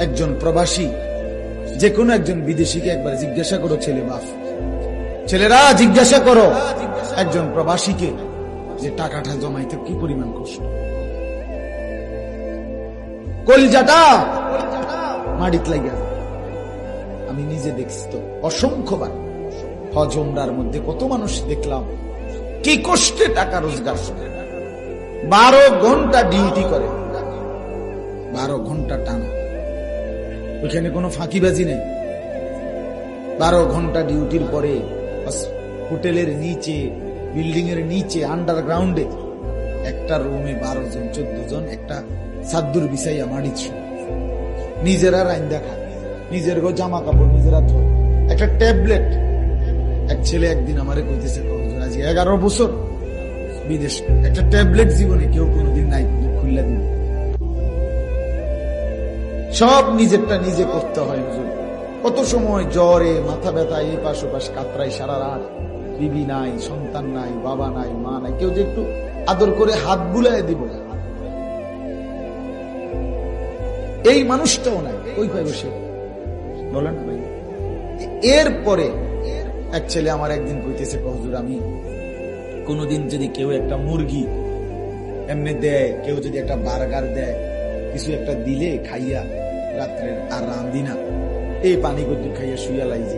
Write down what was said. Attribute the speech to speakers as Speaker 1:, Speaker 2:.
Speaker 1: একজন প্রবাসী, যে কোনো একজন বিদেশিকে একবার জিজ্ঞাসা করো, ছেলেরা জিজ্ঞাসা করো একজন প্রবাসীকে যে টাকাটা জমাইতে কি পরিমাণ কষ্ট, কলজাটা মাটিত লাগিয়া। আমি নিজে দেখছি তো অসংখ্যবার হজ উমরার মধ্যে কত মানুষ দেখলাম কি কষ্টে টাকা রোজগার করে, 12 ঘন্টা ডিউটি করে, 12 ঘন্টা টানা, ওইখানে কোনো ফাঁকিবাজি নেই। 12 ঘন্টা ডিউটির পরে হোটেলের নিচে, বিল্ডিং এর নিচে, আন্ডারগ্রাউন্ডে একটা রুমে 12 জন 14 জন একটা সাদ্দুর বিছাইয়া মাটিত শুয়ে, নিজেরা রাইন্দা খায়, নিজের জামা কাপড় নিজেরা ধোয়, একটা ট্যাবলেট। এক ছেলে একদিন আমারে কইতেছে, আজ 11 বছর বিদেশ, একটা ট্যাবলেট জীবনে কেউ কোনোদিন নাই খুললা দিন, সব নিজেরটা নিজে করতে হয়। কত সময় জ্বরে, মাথা ব্যথা, এই পাশ ওপাশ কাতরাই সারা রাত, বিবি নাই, সন্তান নাই, বাবা নাই, মা নাই, কেউ যে একটু আদর করে হাত বুলাই দিব, এই মানুষটাও নাই, ওই পাই বসে বলেন না ভাই। এরপরে এক ছেলে আমার একদিন কইতেছে, হুজুর আমি কোনদিন যদি কেউ একটা মুরগি এমনি দেয়, কেউ যদি একটা বার্গার দেয়, কিছু একটা দিলে খাইয়া রাত্রের আর রান্ধি না, এই পানি গদ্দুর খাইয়া শুইয়া লাইছে।